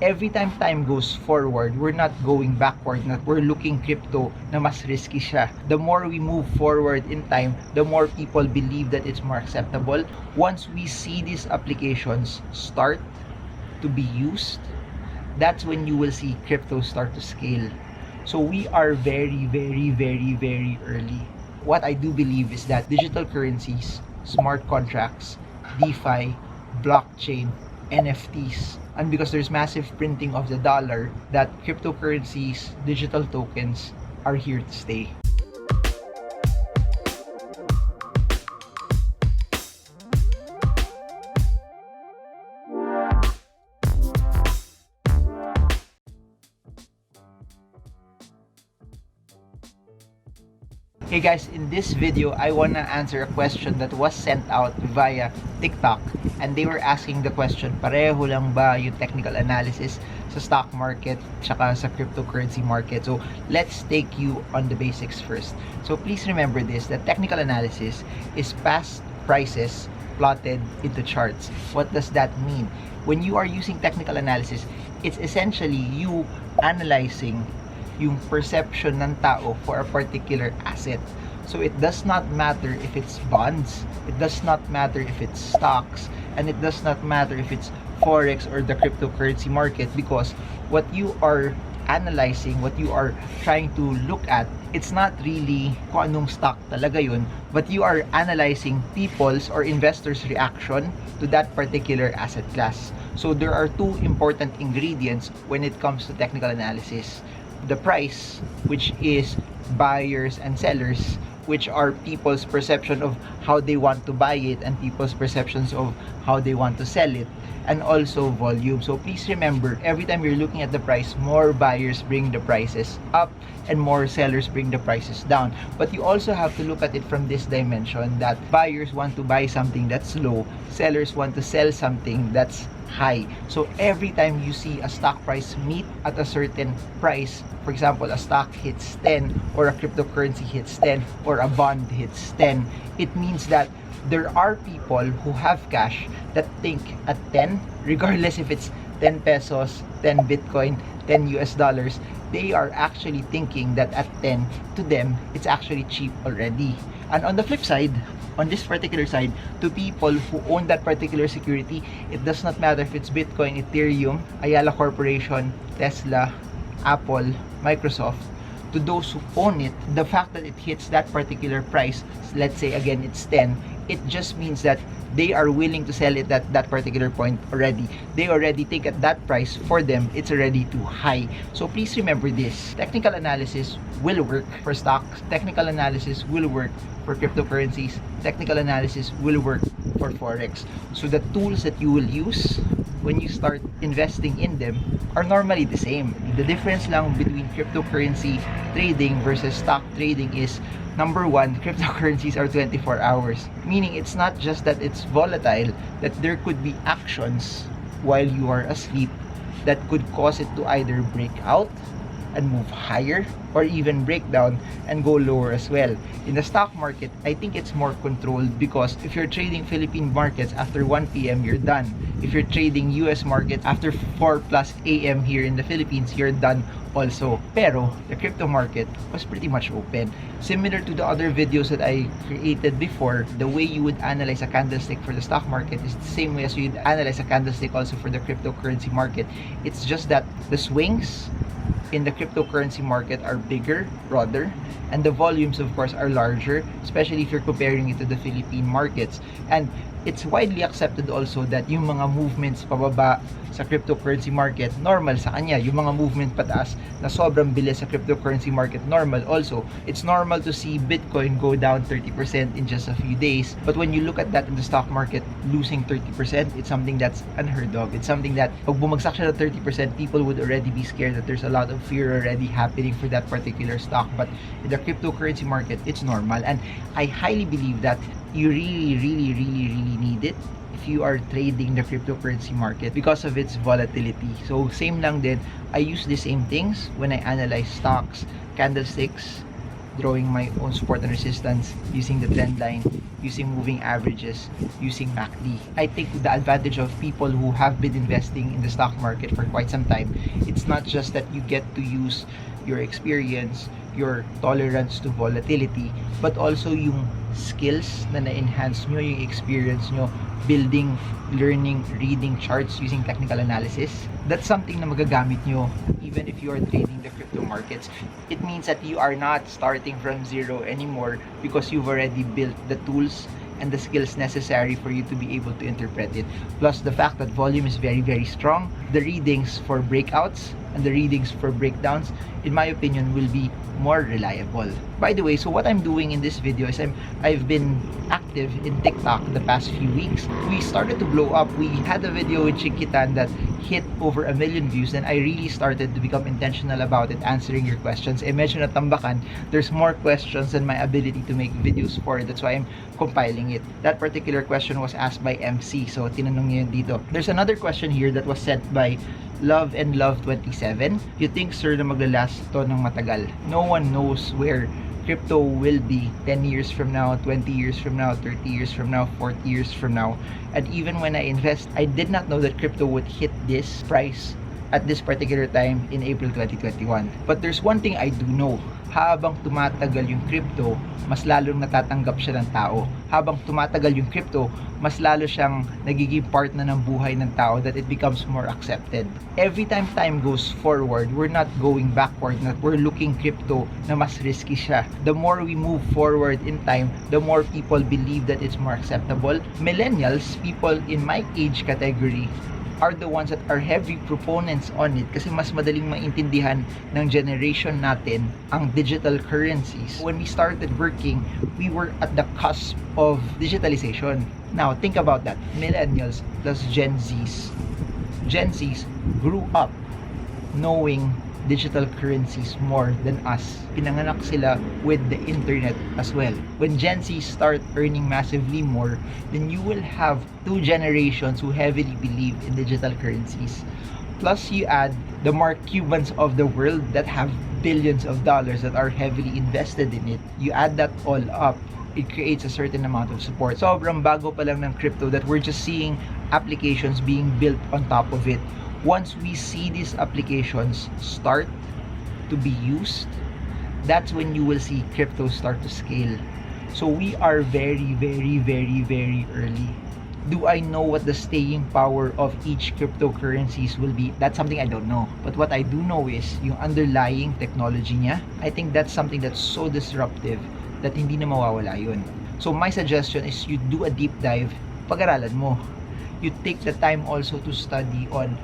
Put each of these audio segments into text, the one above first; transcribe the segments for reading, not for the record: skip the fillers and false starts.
every time goes forward, we're not going backward, not we're looking crypto na mas risky siya. The more we move forward in time, the more people believe that it's more acceptable. Once we see these applications start to be used, that's when you will see crypto start to scale. So we are very early. What I do believe is that digital currencies, smart contracts, DeFi, blockchain, NFTs, and because there's massive printing of the dollar, that cryptocurrencies, digital tokens are here to stay. Hey guys, in this video, I wanna answer a question that was sent out via TikTok, and they were asking the question, pareho lang ba yung technical analysis sa stock market tsaka sa cryptocurrency market? So let's take you on the basics first. So please remember this, that technical analysis is past prices plotted into charts. What does that mean? When you are using technical analysis, it's essentially you analyzing yung perception ng tao for a particular asset. So it does not matter if it's bonds, it does not matter if it's stocks, and it does not matter if it's forex or the cryptocurrency market, because what you are analyzing, what you are trying to look at, it's not really kung anong stock talaga yun, but you are analyzing people's or investors' reaction to that particular asset class. So there are two important ingredients when it comes to technical analysis. The price, which is buyers and sellers, which are people's perception of how they want to buy it and people's perceptions of how they want to sell it, and also volume. So please remember, every time you're looking at the price, more buyers bring the prices up and more sellers bring the prices down. But you also have to look at it from this dimension, that buyers want to buy something that's low, sellers want to sell something that's high. So every time you see a stock price meet at a certain price, for example, a stock hits 10 or a cryptocurrency hits 10 or a bond hits 10, it means that there are people who have cash that think at 10, regardless if it's 10 pesos, 10 Bitcoin, 10 US dollars, they are actually thinking that at 10, to them, it's actually cheap already. And on the flip side, on this particular side, to people who own that particular security, it does not matter if it's Bitcoin, Ethereum, Ayala Corporation, Tesla, Apple, Microsoft. To those who own it, the fact that it hits that particular price, let's say again it's 10, it just means that they are willing to sell it at that particular point already. They already think at that price, for them, it's already too high. So please remember this, technical analysis will work for stocks, technical analysis will work for cryptocurrencies, technical analysis will work for forex. So the tools that you will use when you start investing in them are normally the same. The difference lang between cryptocurrency trading versus stock trading is, number one, cryptocurrencies are 24 hours. Meaning it's not just that it's volatile, that there could be actions while you are asleep that could cause it to either break out and move higher, or even break down and go lower as well. In the stock market, I think it's more controlled, because if you're trading Philippine markets after 1 p.m., you're done. If you're trading US market after 4 plus a.m. here in the Philippines, you're done also. Pero the crypto market was pretty much open. Similar to the other videos that I created before, the way you would analyze a candlestick for the stock market is the same way as you'd analyze a candlestick also for the cryptocurrency market. It's just that the swings in the cryptocurrency market are bigger, broader, and the volumes of course are larger, especially if you're comparing it to the Philippine markets. And it's widely accepted also that yung mga movements pababa sa cryptocurrency market, normal sa kanya. Yung mga movement pataas na sobrang bilis sa cryptocurrency market, normal also. It's normal to see Bitcoin go down 30% in just a few days. But when you look at that in the stock market, losing 30%, it's something that's unheard of. It's something that pag bumagsak siya na 30%, people would already be scared that there's a lot of fear already happening for that particular stock. But in the cryptocurrency market, it's normal. And I highly believe that you really need it if you are trading the cryptocurrency market because of its volatility. So same lang din, I use the same things when I analyze stocks, candlesticks, drawing my own support and resistance, using the trend line, using moving averages, using MACD. I think the advantage of people who have been investing in the stock market for quite some time, it's not just that you get to use your experience, your tolerance to volatility, but also yung skills na na-enhance nyo, yung experience nyo building, learning, reading charts using technical analysis. That's something na magagamit nyo even if you are trading the crypto markets. It means that you are not starting from zero anymore because you've already built the tools and the skills necessary for you to be able to interpret it. Plus the fact that volume is very, very strong. The readings for breakouts and the readings for breakdowns, in my opinion, will be more reliable. By the way, so what I'm doing in this video is I've been active in TikTok the past few weeks. We started to blow up. We had a video with Chikitan that hit over 1 million views, and I really started to become intentional about it, answering your questions. I medyo natambakan. There's more questions than my ability to make videos for it. That's why I'm compiling it. That particular question was asked by MC, so tinanong niya yun dito. There's another question here that was sent by Love and Love 27. You think, sir, na maglalast to ng matagal? No one knows where crypto will be 10 years from now, 20 years from now, 30 years from now, 40 years from now. And even when I invest, I did not know that crypto would hit this price at this particular time in April 2021. But there's one thing I do know. Habang tumatagal yung crypto, mas lalong natatanggap siya ng tao. Habang tumatagal yung crypto, mas lalo siyang nagiging part na ng buhay ng tao, that it becomes more accepted. Every time goes forward, we're not going backward, not we're looking crypto na mas risky siya. The more we move forward in time, the more people believe that it's more acceptable. Millennials, people in my age category, are the ones that are heavy proponents on it kasi mas madaling maintindihan ng generation natin ang digital currencies. When we started working, we were at the cusp of digitalization. Now, think about that. Millennials plus Gen Zs. Gen Zs grew up knowing digital currencies more than us. Pinanganak sila with the internet as well. When Gen Z start earning massively more, then you will have two generations who heavily believe in digital currencies. Plus you add the Mark Cubans of the world that have billions of dollars that are heavily invested in it. You add that all up, it creates a certain amount of support. Sobrang bago pa lang ng crypto that we're just seeing applications being built on top of it. Once we see these applications start to be used, that's when you will see crypto start to scale. So we are very, very, very, very early. Do I know what the staying power of each cryptocurrencies will be? That's something I don't know. But what I do know is yung underlying technology niya. I think that's something that's so disruptive that hindi na mawawala yun. So my suggestion is you do a deep dive, pag-aralan mo. You take the time also to study on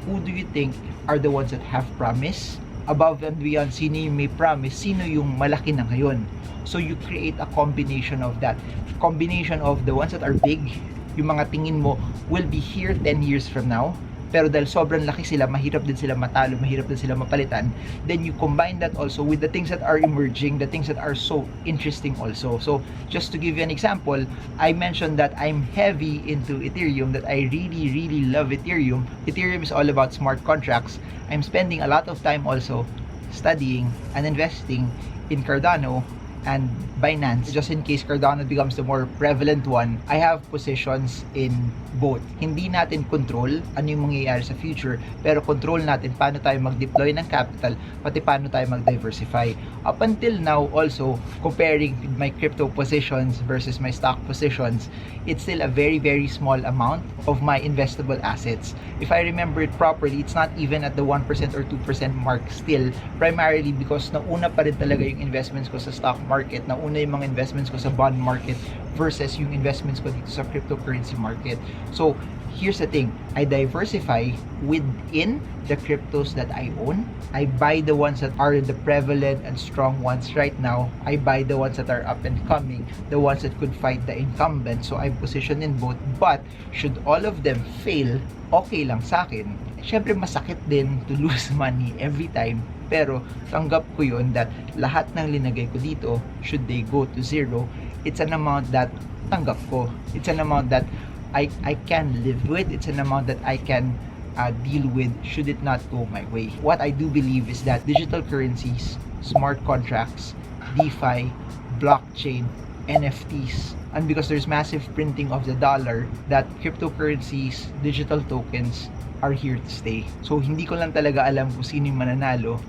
who do you think are the ones that have promise? Above and beyond, sino yung may promise? Sino yung malaki na ngayon? So you create a combination of that. Combination of the ones that are big, yung mga tingin mo will be here 10 years from now. Pero dahil sobrang laki sila, mahirap din sila matalo, mahirap din sila mapalitan. Then you combine that also with the things that are emerging, the things that are so interesting also. So just to give you an example, I mentioned that I'm heavy into Ethereum, that I really, really love Ethereum. Ethereum is all about smart contracts. I'm spending a lot of time also studying and investing in Cardano and Binance. Just in case Cardano becomes the more prevalent one, I have positions in both. Hindi natin control ano yung mangyayari sa future, pero control natin paano tayo mag-deploy ng capital, pati paano tayo mag-diversify. Up until now also, comparing my crypto positions versus my stock positions, it's still a very, very small amount of my investable assets. If I remember it properly, it's not even at the 1% or 2% mark still, primarily because nauna pa rin talaga yung investments ko sa stock market, nauna yung mga investments ko sa bond market versus yung investments ko dito sa cryptocurrency market. So, here's the thing. I diversify within the cryptos that I own. I buy the ones that are the prevalent and strong ones right now. I buy the ones that are up and coming, the ones that could fight the incumbent. So, I'm positioned in both. But, should all of them fail, okay lang sa akin. Siyempre, masakit din to lose money every time. Pero, tanggap ko yun that lahat ng linagay ko dito, should they go to zero, it's an amount that tanggap ko. It's an amount that I can live with. It's an amount that I can deal with should it not go my way. What I do believe is that digital currencies, smart contracts, DeFi, blockchain, NFTs. And because there's massive printing of the dollar, that cryptocurrencies, digital tokens are here to stay. So hindi ko lang talaga alam kung sino yung mananalo,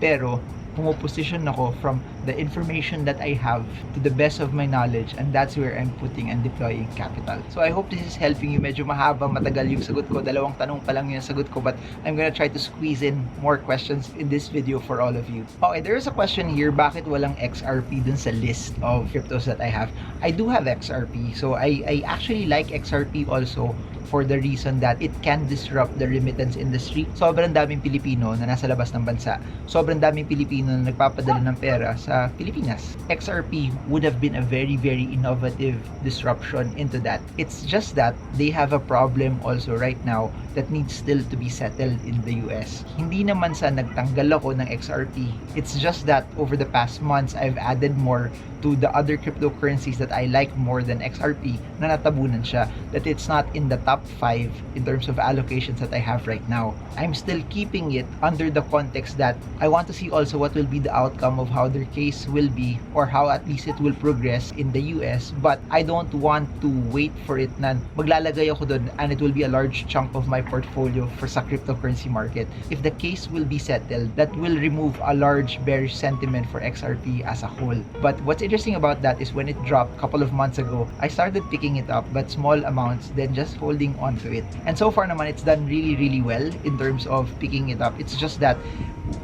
pero pumoposition ako from the information that I have to the best of my knowledge, and that's where I'm putting and deploying capital. So I hope this is helping you. Medyo mahaba, matagal yung sagot ko. 2 tanong pa lang yung sagot ko, but I'm gonna try to squeeze in more questions in this video for all of you. Okay, there is a question here, bakit walang XRP dun sa list of cryptos that I have? I do have XRP. So I actually like XRP also for the reason that it can disrupt the remittance industry. Sobrang daming Pilipino na nasa labas ng bansa. Sobrang daming Pilipino na nagpapadala ng pera sa Pilipinas. XRP would have been a very, very innovative disruption into that. It's just that they have a problem also right now that needs still to be settled in the US. Hindi naman sa nagtanggal ako ng XRP. It's just that over the past months, I've added more to the other cryptocurrencies that I like more than XRP na natabunan siya, that it's not in the top 5 in terms of allocations that I have right now. I'm still keeping it under the context that I want to see also what will be the outcome of how their case will be, or how at least it will progress in the US, but I don't want to wait for it na maglalagay ako doon and it will be a large chunk of my portfolio for sa cryptocurrency market. If the case will be settled, that will remove a large bearish sentiment for XRP as a whole. But what's interesting about that is when it dropped a couple of months ago, I started picking it up, but small amounts, then just holding on to it. And so far naman, it's done really, really well in terms of picking it up. It's just that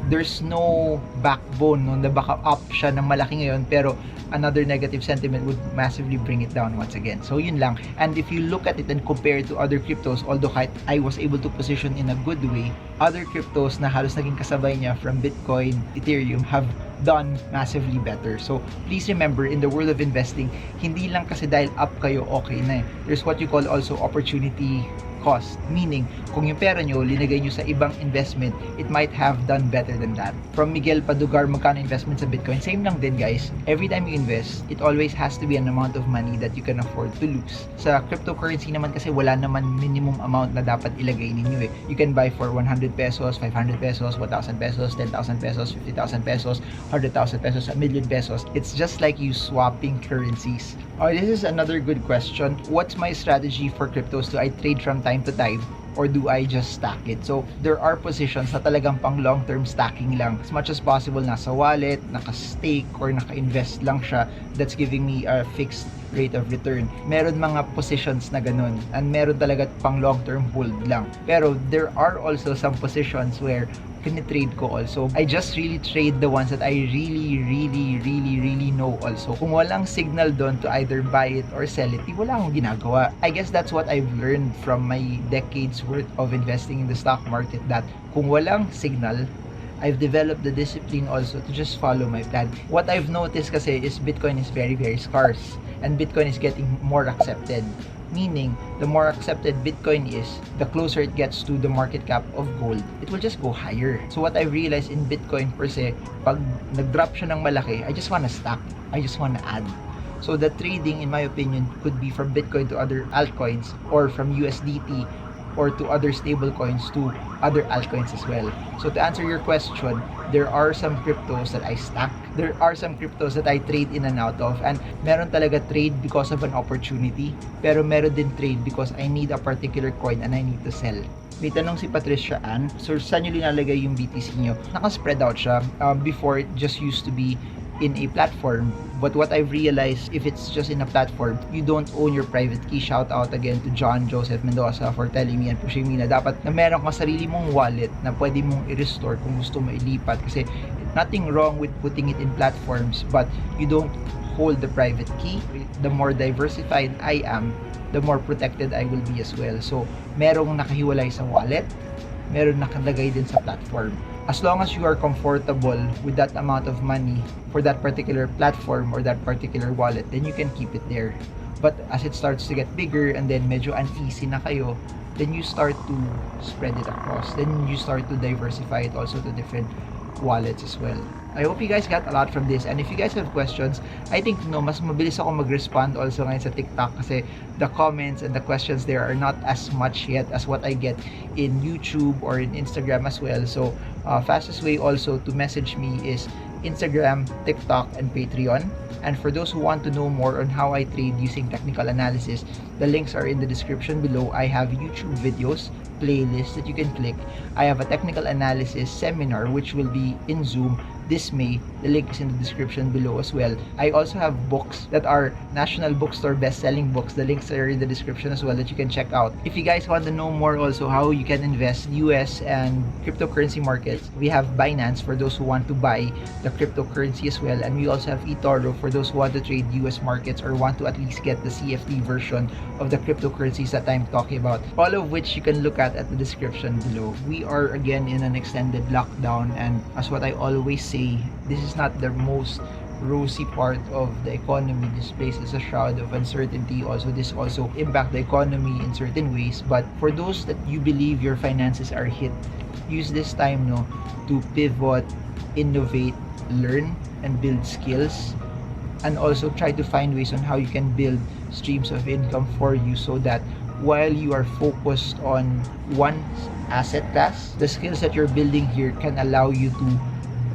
there's no backbone no, na baka up siya ng malaki ngayon, pero another negative sentiment would massively bring it down once again. So yun lang. And if you look at it and compare it to other cryptos, although I was able to position in a good way, other cryptos na halos naging kasabay niya from Bitcoin, Ethereum have done massively better. So please remember, in the world of investing, hindi lang kasi dahil up kayo okay na eh. There's what you call also opportunity cost, meaning kung yung pera nyo linagay nyo sa ibang investment, it might have done better than that. From Miguel Padugar, magkano investment sa Bitcoin? Same lang din guys. Every time you invest, it always has to be an amount of money that you can afford to lose. Sa cryptocurrency naman kasi wala naman minimum amount na dapat ilagay ninyo eh. You can buy for 100 pesos, 500 pesos, 1,000 pesos, 10,000 pesos, 50,000 pesos, 100,000 pesos, 1 million pesos. It's just like you swapping currencies. Alright, this is another good question. What's my strategy for cryptos? Do I trade from time to time, or do I just stack it? So there are positions na talagang pang long-term stacking lang. As much as possible, nasa wallet, naka-stake, or naka-invest lang siya, that's giving me a fixed rate of return. Meron mga positions na ganun, and meron talaga pang long-term hold lang. Pero there are also some positions where pinitrade ko also. I just really trade the ones that I really know also. Kung walang signal doon to either buy it or sell it, wala akong ginagawa. I guess that's what I've learned from my decades worth of investing in the stock market, that kung walang signal, I've developed the discipline also to just follow my plan. What I've noticed kasi is Bitcoin is very, very scarce, and Bitcoin is getting more accepted. Meaning, the more accepted Bitcoin is, the closer it gets to the market cap of gold, it will just go higher. So what I realized in Bitcoin per se, pag nag-drop siya ng malaki, I just wanna stack. I just wanna add. So the trading, in my opinion, could be from Bitcoin to other altcoins, or from USDT or to other stable coins to other altcoins as well. So to answer your question, there are some cryptos that I stack. There are some cryptos that I trade in and out of, and meron talaga trade because of an opportunity, pero meron din trade because I need a particular coin and I need to sell. May tanong si Patricia Ann, so saan nyo linalagay yung BTC nyo? Naka-spread out siya. Before, it just used to be in a platform, but what I've realized, if it's just in a platform, you don't own your private key. Shout out again to John Joseph Mendoza for telling me and pushing me na dapat na meron kang sarili mong wallet na pwede mong i-restore kung gusto mo ilipat, kasi nothing wrong with putting it in platforms, but you don't hold the private key. The more diversified I am, the more protected I will be as well. So merong nakahiwalay sa wallet, meron nakalagay din sa platform. As long as you are comfortable with that amount of money for that particular platform or that particular wallet, then you can keep it there. But as it starts to get bigger and then medyo uneasy na kayo, then you start to spread it across. Then you start to diversify it also to different wallets as well. I hope you guys got a lot from this, and if you guys have questions, I think mas mabilis ako mag-respond also ngayon sa TikTok, kasi the comments and the questions there are not as much yet as what I get in YouTube or in Instagram as well. So fastest way also to message me is Instagram, TikTok, and Patreon. And for those who want to know more on how I trade using technical analysis, the links are in the description below. I have YouTube videos, playlists that you can click. I have a technical analysis seminar which will be in Zoom this May. The link is in the description below as well. I also have books that are National Bookstore best-selling books. The links are in the description as well that you can check out. If you guys want to know more also how you can invest US and cryptocurrency markets, we have Binance for those who want to buy the cryptocurrency as well, and we also have eToro for those who want to trade US markets or want to at least get the CFD version of the cryptocurrencies that I'm talking about. All of which you can look at the description below. We are again in an extended lockdown, and as what I always say, this is not the most rosy part of the economy. This place is a shroud of uncertainty. Also, this also impact the economy in certain ways. But for those that you believe your finances are hit, use this time to pivot, innovate, learn, and build skills, and also try to find ways on how you can build streams of income for you, so that while you are focused on one asset class, the skills that you're building here can allow you to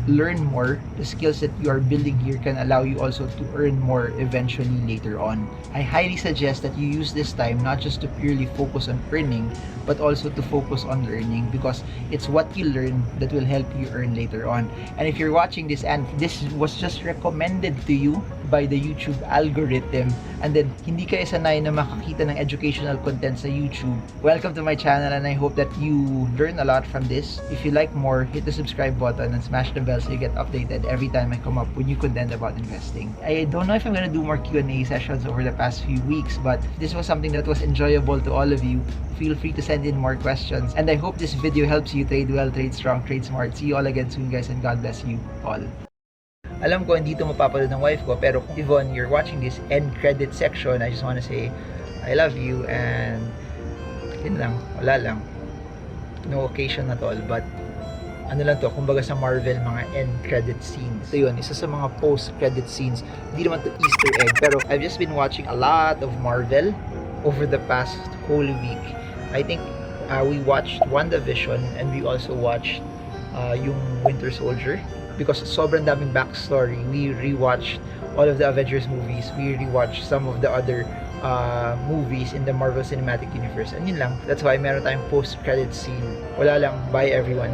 learn more. The skills that you are building here can allow you also to earn more eventually later on. I highly suggest that you use this time not just to purely focus on earning, but also to focus on learning, because it's what you learn that will help you earn later on. And if you're watching this and this was just recommended to you by the YouTube algorithm, and then hindi kayo sanay na makakita ng educational content sa YouTube, welcome to my channel, and I hope that you learn a lot from this. If you like more, hit the subscribe button and smash the bell so you get updated every time I come up with new content about investing. I don't know if I'm gonna do more Q&A sessions over the past few weeks, but this was something that was enjoyable to all of you. Feel free to send in more questions, and I hope this video helps you trade well, trade strong, trade smart. See you all again soon, guys, and God bless you all. Alam ko hindi ito mapapanood ng wife ko, pero kung Yvonne, you're watching this end credit section, I just want to say I love you, and yun lang, wala lang, no occasion at all, but ano lang to, kumbaga sa Marvel, mga end credit scenes. So yun, isa sa mga post credit scenes, hindi naman to Easter egg, pero I've just been watching a lot of Marvel over the past whole week. I think we watched WandaVision, and we also watched yung Winter Soldier, because sobrang daming backstory. We rewatched all of the Avengers movies. We rewatched some of the other movies in the Marvel Cinematic Universe. And yun lang. That's why meron tayong post-credit scene. Wala lang. Bye everyone.